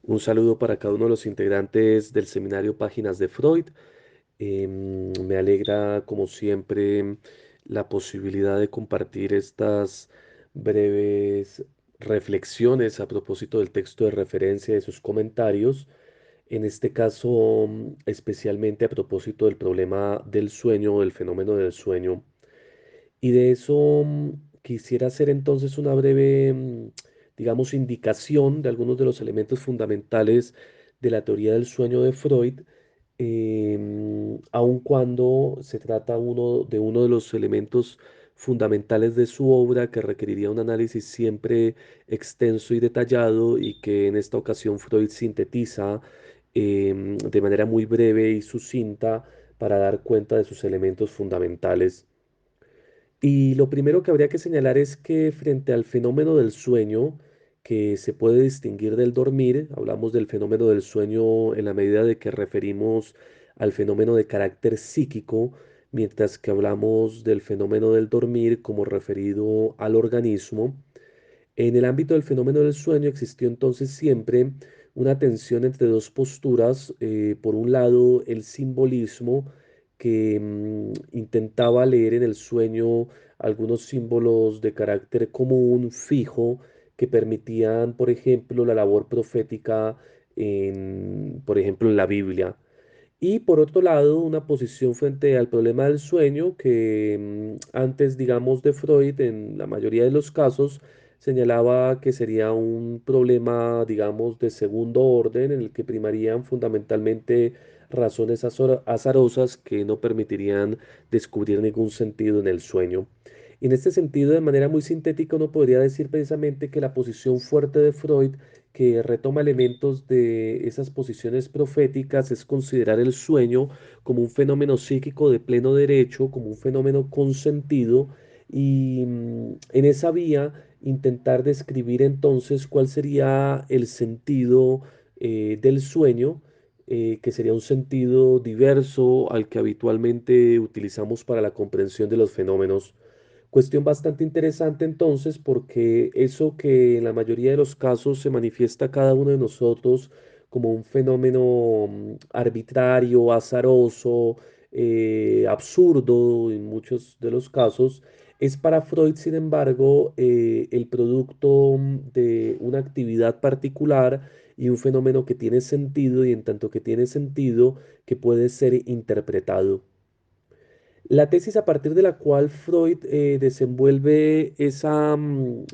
Un saludo para cada uno de los integrantes del seminario Páginas de Freud. Me alegra, como siempre, la posibilidad de compartir estas breves reflexiones a propósito del texto de referencia y de sus comentarios. En este caso, especialmente a propósito del problema del sueño o del fenómeno del sueño. Y de eso quisiera hacer entonces una breve, digamos, indicación de algunos de los elementos fundamentales de la teoría del sueño de Freud, aun cuando se trata uno de los elementos fundamentales de su obra que requeriría un análisis siempre extenso y detallado y que en esta ocasión Freud sintetiza de manera muy breve y sucinta para dar cuenta de sus elementos fundamentales. Y lo primero que habría que señalar es que frente al fenómeno del sueño, que se puede distinguir del dormir, hablamos del fenómeno del sueño en la medida de que referimos al fenómeno de carácter psíquico, mientras que hablamos del fenómeno del dormir como referido al organismo. En el ámbito del fenómeno del sueño existió entonces siempre una tensión entre dos posturas. Por un lado, el simbolismo que intentaba leer en el sueño algunos símbolos de carácter común, fijo, que permitían, por ejemplo, la labor profética por ejemplo, en la Biblia. Y por otro lado, una posición frente al problema del sueño que antes, digamos, de Freud, en la mayoría de los casos, señalaba que sería un problema, digamos, de segundo orden en el que primarían fundamentalmente razones azarosas que no permitirían descubrir ningún sentido en el sueño. Y en este sentido, de manera muy sintética, uno podría decir precisamente que la posición fuerte de Freud, que retoma elementos de esas posiciones proféticas, es considerar el sueño como un fenómeno psíquico de pleno derecho, como un fenómeno consentido, y en esa vía intentar describir entonces cuál sería el sentido del sueño, que sería un sentido diverso al que habitualmente utilizamos para la comprensión de los fenómenos. Cuestión bastante interesante entonces, porque eso que en la mayoría de los casos se manifiesta a cada uno de nosotros como un fenómeno arbitrario, azaroso, absurdo en muchos de los casos, es para Freud, sin embargo, el producto de una actividad particular y un fenómeno que tiene sentido y en tanto que tiene sentido que puede ser interpretado. La tesis a partir de la cual Freud desenvuelve esa,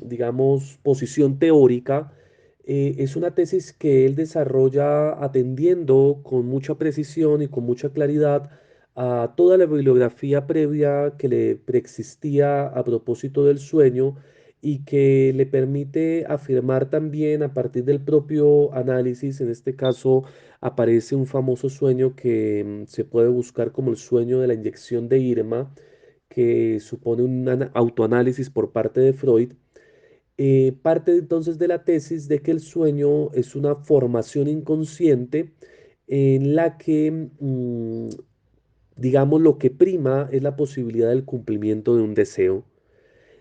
digamos, posición teórica, es una tesis que él desarrolla atendiendo con mucha precisión y con mucha claridad a toda la bibliografía previa que le preexistía a propósito del sueño y que le permite afirmar también a partir del propio análisis, en este caso aparece un famoso sueño que se puede buscar como el sueño de la inyección de Irma, que supone un autoanálisis por parte de Freud. Parte entonces de la tesis de que el sueño es una formación inconsciente en la que, digamos, lo que prima es la posibilidad del cumplimiento de un deseo.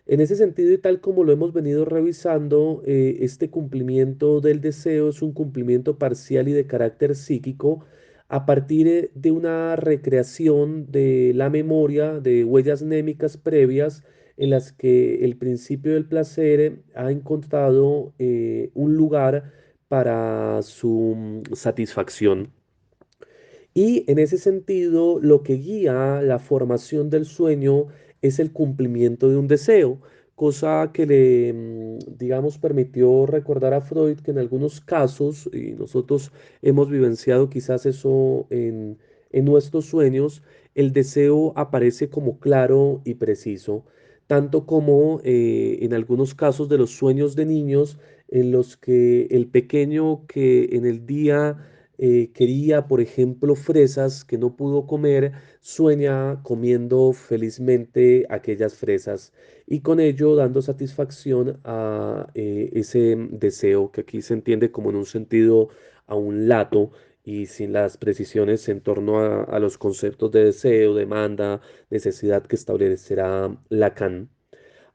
En ese sentido, y tal como lo hemos venido revisando, este cumplimiento del deseo es un cumplimiento parcial y de carácter psíquico a partir de una recreación de la memoria de huellas némicas previas en las que el principio del placer ha encontrado un lugar para su satisfacción. Y en ese sentido, lo que guía la formación del sueño es el cumplimiento de un deseo, cosa que le, digamos, permitió recordar a Freud que en algunos casos, y nosotros hemos vivenciado quizás eso en nuestros sueños, el deseo aparece como claro y preciso, tanto como en algunos casos de los sueños de niños en los que el pequeño que en el día quería, por ejemplo, fresas que no pudo comer, sueña comiendo felizmente aquellas fresas y con ello dando satisfacción a ese deseo que aquí se entiende como en un sentido a un lato y sin las precisiones en torno a los conceptos de deseo, demanda, necesidad que establecerá Lacan.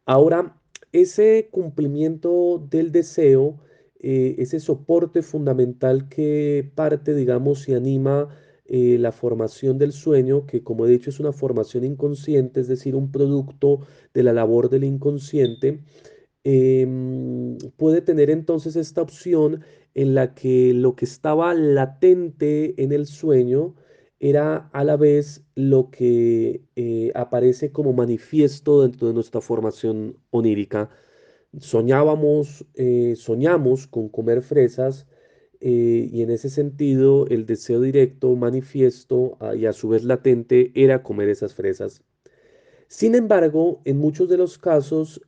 Ahora, ese cumplimiento del deseo ese soporte fundamental que parte, digamos, y anima la formación del sueño, que como he dicho es una formación inconsciente, es decir, un producto de la labor del inconsciente, puede tener entonces esta opción en la que lo que estaba latente en el sueño era a la vez lo que aparece como manifiesto dentro de nuestra formación onírica. Soñamos con comer fresas, y en ese sentido el deseo directo, manifiesto, y a su vez latente era comer esas fresas. Sin embargo, en muchos de los casos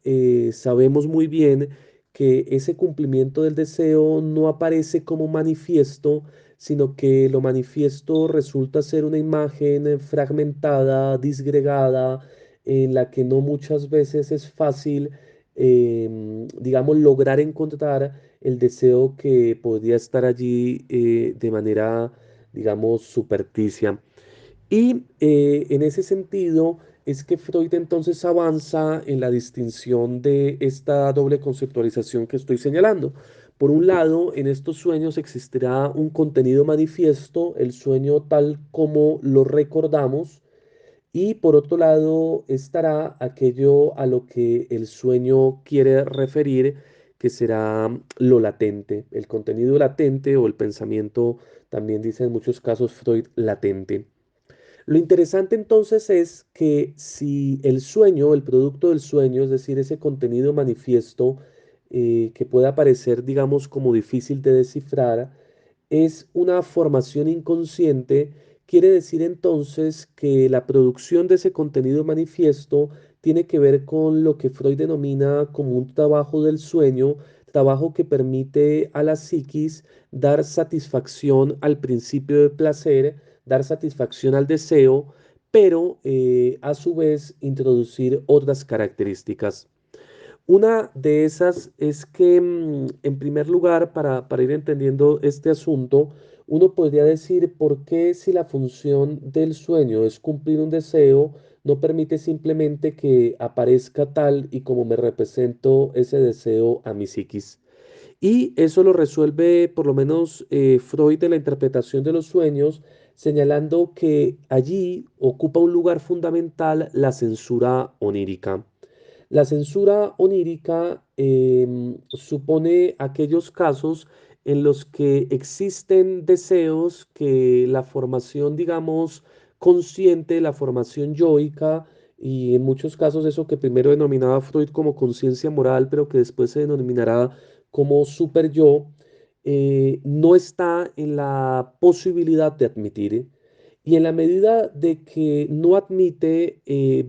sabemos muy bien que ese cumplimiento del deseo no aparece como manifiesto, sino que lo manifiesto resulta ser una imagen fragmentada, disgregada, en la que no muchas veces es fácil, digamos, lograr encontrar el deseo que podría estar allí de manera, digamos, supersticia. Y en ese sentido es que Freud entonces avanza en la distinción de esta doble conceptualización que estoy señalando. Por un lado, en estos sueños existirá un contenido manifiesto, el sueño tal como lo recordamos, y por otro lado estará aquello a lo que el sueño quiere referir, que será lo latente, el contenido latente o el pensamiento, también dice en muchos casos Freud, latente. Lo interesante entonces es que si el sueño, el producto del sueño, es decir, ese contenido manifiesto que pueda parecer, digamos, como difícil de descifrar, es una formación inconsciente, quiere decir entonces que la producción de ese contenido manifiesto tiene que ver con lo que Freud denomina como un trabajo del sueño, trabajo que permite a la psiquis dar satisfacción al principio de placer, dar satisfacción al deseo, pero a su vez introducir otras características. Una de esas es que, en primer lugar, para ir entendiendo este asunto, uno podría decir por qué si la función del sueño es cumplir un deseo, no permite simplemente que aparezca tal y como me represento ese deseo a mi psiquis. Y eso lo resuelve por lo menos Freud en la interpretación de los sueños, señalando que allí ocupa un lugar fundamental la censura onírica. La censura onírica supone aquellos casos en los que existen deseos que la formación, digamos, consciente, la formación yoica, y en muchos casos eso que primero denominaba Freud como conciencia moral, pero que después se denominará como super yo, no está en la posibilidad de admitir. Y en la medida de que no admite,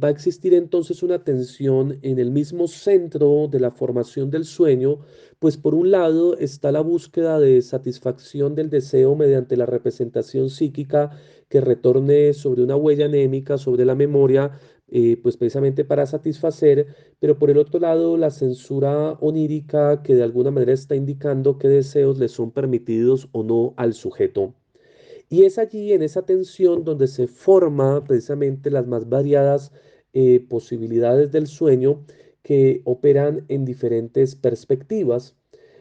va a existir entonces una tensión en el mismo centro de la formación del sueño, pues por un lado está la búsqueda de satisfacción del deseo mediante la representación psíquica que retorne sobre una huella anémica, sobre la memoria, pues precisamente para satisfacer, pero por el otro lado la censura onírica que de alguna manera está indicando qué deseos le son permitidos o no al sujeto. Y es allí, en esa tensión, donde se forma precisamente las más variadas posibilidades del sueño que operan en diferentes perspectivas.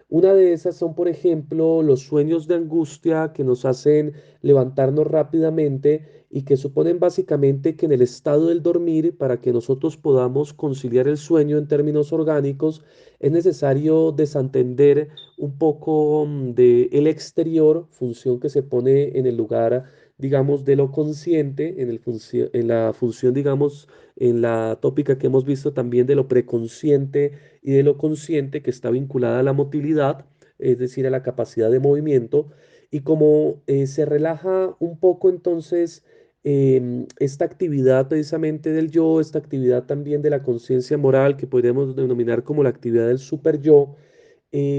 Una de esas son, por ejemplo, los sueños de angustia que nos hacen levantarnos rápidamente y que suponen básicamente que en el estado del dormir, para que nosotros podamos conciliar el sueño en términos orgánicos, es necesario desentender un poco de el exterior, función que se pone en el lugar, digamos, de lo consciente, en la función, digamos, en la tópica que hemos visto también de lo preconsciente y de lo consciente que está vinculada a la motilidad, es decir, a la capacidad de movimiento. Y como se relaja un poco entonces esta actividad precisamente del yo, esta actividad también de la conciencia moral que podríamos denominar como la actividad del super yo,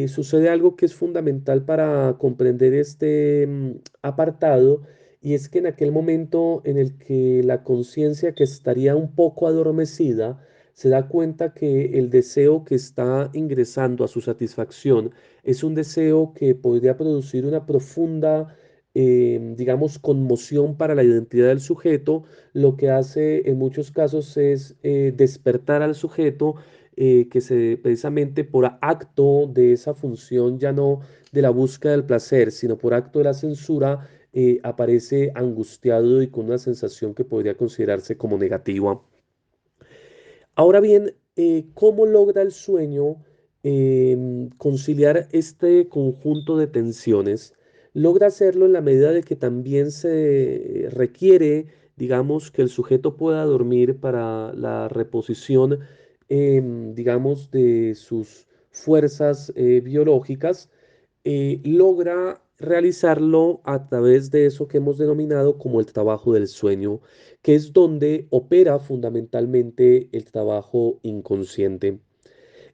sucede algo que es fundamental para comprender este apartado, y es que en aquel momento en el que la conciencia que estaría un poco adormecida se da cuenta que el deseo que está ingresando a su satisfacción es un deseo que podría producir una profunda, digamos, conmoción para la identidad del sujeto, lo que hace en muchos casos es despertar al sujeto que se precisamente por acto de esa función ya no de la búsqueda del placer, sino por acto de la censura, aparece angustiado y con una sensación que podría considerarse como negativa. Ahora bien, ¿cómo logra el sueño conciliar este conjunto de tensiones? Logra hacerlo en la medida de que también se requiere, digamos, que el sujeto pueda dormir para la reposición, digamos, de sus fuerzas biológicas. Logra realizarlo a través de eso que hemos denominado como el trabajo del sueño, que es donde opera fundamentalmente el trabajo inconsciente.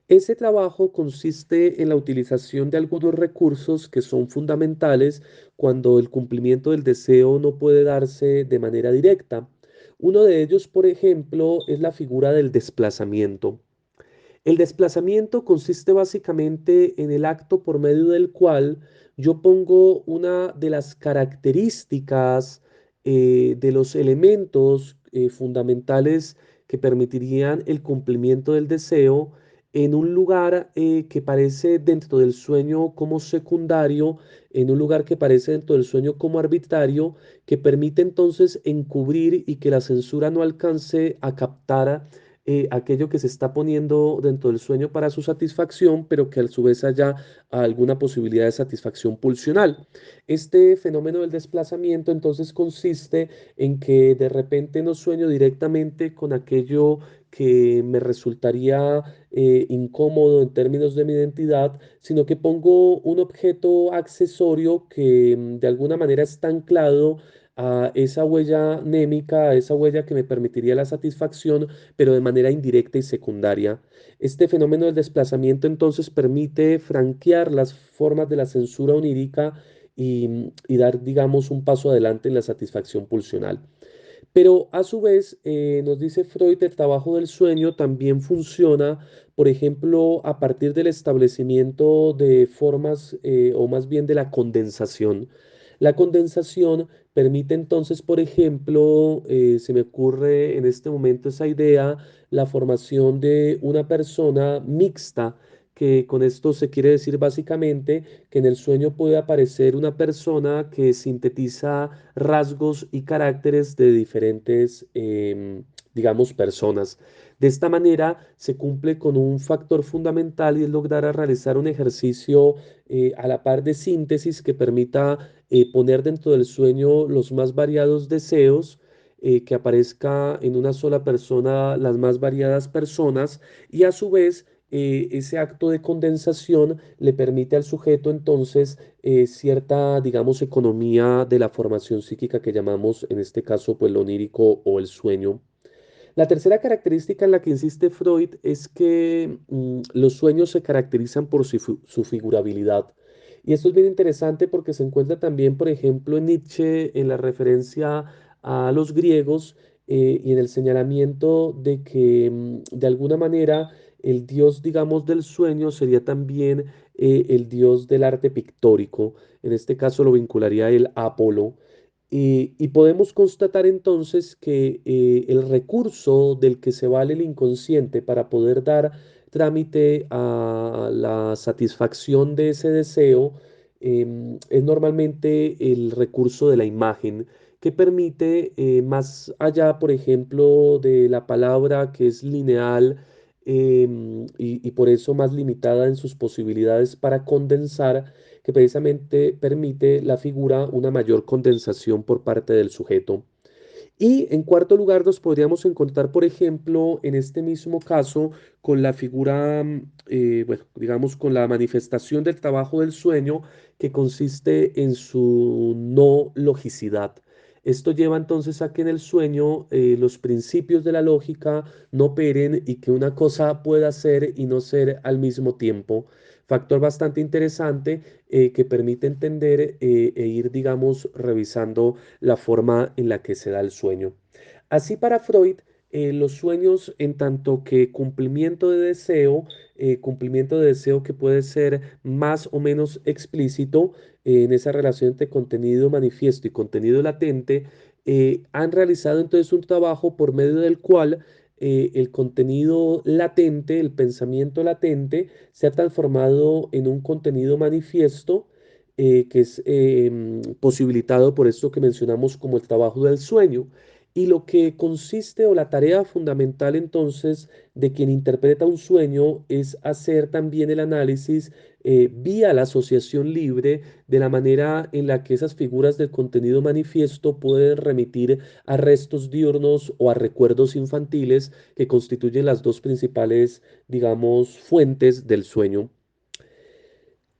Ese trabajo consiste en la utilización de algunos recursos que son fundamentales cuando el cumplimiento del deseo no puede darse de manera directa. Uno de ellos, por ejemplo, es la figura del desplazamiento. El desplazamiento consiste básicamente en el acto por medio del cual yo pongo una de las características de los elementos fundamentales que permitirían el cumplimiento del deseo en un lugar que parece dentro del sueño como secundario, en un lugar que parece dentro del sueño como arbitrario, que permite entonces encubrir y que la censura no alcance a captar aquello que se está poniendo dentro del sueño para su satisfacción, pero que a su vez haya alguna posibilidad de satisfacción pulsional. Este fenómeno del desplazamiento entonces consiste en que de repente no sueño directamente con aquello que me resultaría incómodo en términos de mi identidad, sino que pongo un objeto accesorio que de alguna manera está anclado a esa huella némica, a esa huella que me permitiría la satisfacción, pero de manera indirecta y secundaria. Este fenómeno del desplazamiento entonces permite franquear las formas de la censura onírica y dar, digamos, un paso adelante en la satisfacción pulsional. Pero a su vez, nos dice Freud, el trabajo del sueño también funciona, por ejemplo, a partir del establecimiento de formas o más bien de la condensación. La condensación permite entonces, por ejemplo, se me ocurre en este momento esa idea, la formación de una persona mixta, que con esto se quiere decir básicamente que en el sueño puede aparecer una persona que sintetiza rasgos y caracteres de diferentes, digamos, personas. De esta manera se cumple con un factor fundamental y es lograr realizar un ejercicio a la par de síntesis que permita poner dentro del sueño los más variados deseos, que aparezca en una sola persona las más variadas personas y a su vez ese acto de condensación le permite al sujeto entonces cierta, digamos, economía de la formación psíquica que llamamos en este caso pues lo onírico o el sueño. La tercera característica en la que insiste Freud es que los sueños se caracterizan por su figurabilidad. Y esto es bien interesante porque se encuentra también, por ejemplo, en Nietzsche, en la referencia a los griegos y en el señalamiento de que de alguna manera el dios, digamos, del sueño sería también el dios del arte pictórico. En este caso lo vincularía el Apolo. Y podemos constatar entonces que el recurso del que se vale el inconsciente para poder dar trámite a la satisfacción de ese deseo es normalmente el recurso de la imagen, que permite, más allá, por ejemplo, de la palabra que es lineal y por eso más limitada en sus posibilidades para condensar, que precisamente permite la figura una mayor condensación por parte del sujeto. Y en cuarto lugar nos podríamos encontrar, por ejemplo, en este mismo caso, con la figura, bueno, digamos, con la manifestación del trabajo del sueño, que consiste en su no logicidad. Esto lleva entonces a que en el sueño los principios de la lógica no operen y que una cosa pueda ser y no ser al mismo tiempo. Factor bastante interesante que permite entender e ir, digamos, revisando la forma en la que se da el sueño. Así para Freud, los sueños en tanto que cumplimiento de deseo que puede ser más o menos explícito en esa relación entre contenido manifiesto y contenido latente, han realizado entonces un trabajo por medio del cual el contenido latente, el pensamiento latente, se ha transformado en un contenido manifiesto que es posibilitado por esto que mencionamos como el trabajo del sueño. Y lo que consiste o la tarea fundamental entonces de quien interpreta un sueño es hacer también el análisis vía la asociación libre de la manera en la que esas figuras del contenido manifiesto pueden remitir a restos diurnos o a recuerdos infantiles que constituyen las dos principales, digamos, fuentes del sueño.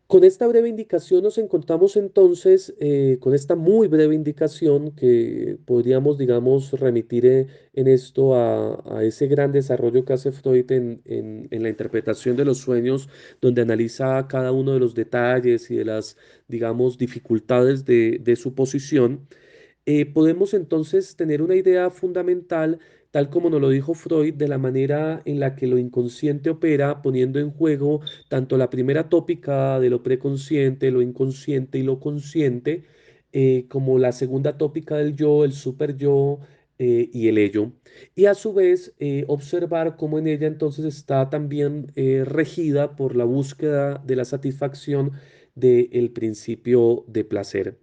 Con esta breve indicación nos encontramos entonces con esta muy breve indicación que podríamos, digamos, remitir en esto a ese gran desarrollo que hace Freud en la interpretación de los sueños, donde analiza cada uno de los detalles y de las, digamos, dificultades de su posición. Podemos entonces tener una idea fundamental, tal como nos lo dijo Freud, de la manera en la que lo inconsciente opera, poniendo en juego tanto la primera tópica de lo preconsciente, lo inconsciente y lo consciente, como la segunda tópica del yo, el super yo y el ello. Y a su vez observar cómo en ella entonces está también regida por la búsqueda de la satisfacción del principio de placer.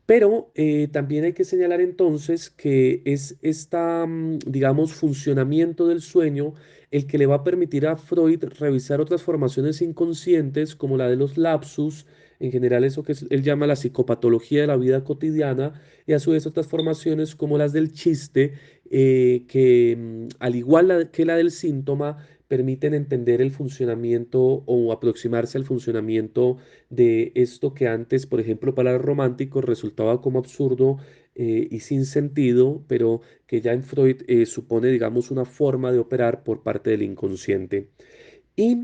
Pero también hay que señalar entonces que es esta, digamos, funcionamiento del sueño el que le va a permitir a Freud revisar otras formaciones inconscientes como la de los lapsus, en general eso que él llama la psicopatología de la vida cotidiana, y a su vez otras formaciones como las del chiste, que al igual que la del síntoma, permiten entender el funcionamiento o aproximarse al funcionamiento de esto que antes, por ejemplo, para los románticos resultaba como absurdo y sin sentido, pero que ya en Freud supone, digamos, una forma de operar por parte del inconsciente. Y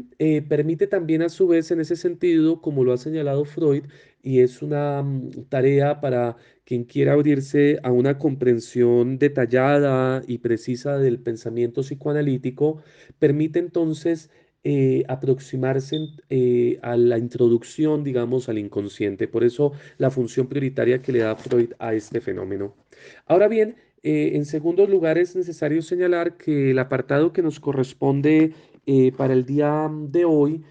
permite también a su vez en ese sentido, como lo ha señalado Freud, y es una tarea para quien quiera abrirse a una comprensión detallada y precisa del pensamiento psicoanalítico, permite entonces aproximarse a la introducción, digamos, al inconsciente. Por eso la función prioritaria que le da Freud a este fenómeno. Ahora bien, en segundo lugar es necesario señalar que el apartado que nos corresponde para el día de hoy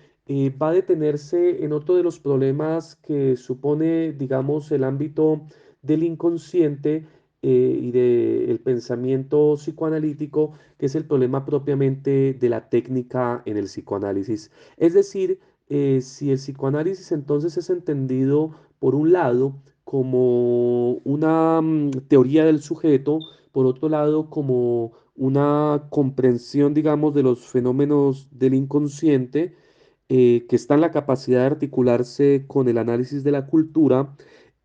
va a detenerse en otro de los problemas que supone, digamos, el ámbito del inconsciente y del pensamiento psicoanalítico, que es el problema propiamente de la técnica en el psicoanálisis. Es decir, si el psicoanálisis entonces es entendido, por un lado, como una teoría del sujeto, por otro lado, como una comprensión, digamos, de los fenómenos del inconsciente, que está en la capacidad de articularse con el análisis de la cultura,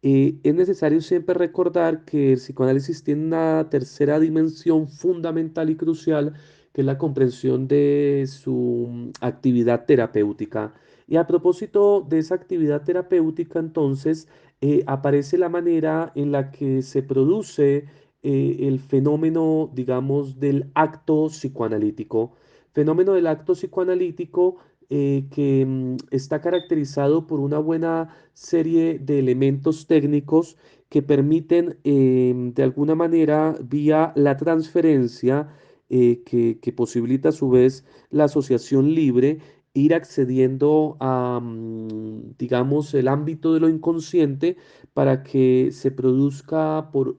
es necesario siempre recordar que el psicoanálisis tiene una tercera dimensión fundamental y crucial, que es la comprensión de su actividad terapéutica. Y a propósito de esa actividad terapéutica, entonces, aparece la manera en la que se produce el fenómeno, digamos, del acto psicoanalítico. Fenómeno del acto psicoanalítico que está caracterizado por una buena serie de elementos técnicos que permiten, de alguna manera, vía la transferencia, que posibilita a su vez la asociación libre, ir accediendo a, digamos, el ámbito de lo inconsciente para que se produzca por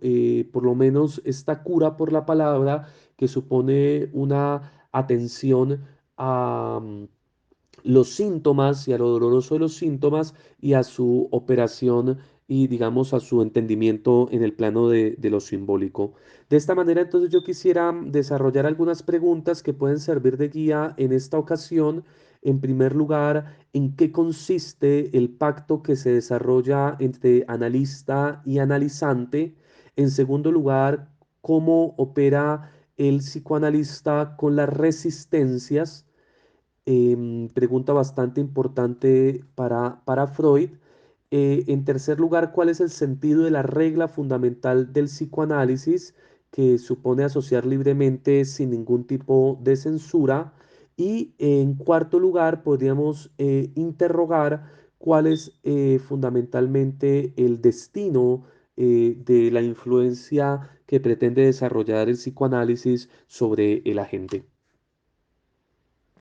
lo menos esta cura por la palabra que supone una atención a los síntomas y a lo doloroso de los síntomas y a su operación y digamos a su entendimiento en el plano de lo simbólico. De esta manera entonces yo quisiera desarrollar algunas preguntas que pueden servir de guía en esta ocasión. En primer lugar, ¿en qué consiste el pacto que se desarrolla entre analista y analizante? En segundo lugar, ¿cómo opera el psicoanalista con las resistencias? Pregunta bastante importante para Freud. En tercer lugar, ¿cuál es el sentido de la regla fundamental del psicoanálisis que supone asociar libremente sin ningún tipo de censura? Y en cuarto lugar, podríamos interrogar cuál es fundamentalmente el destino de la influencia que pretende desarrollar el psicoanálisis sobre el agente.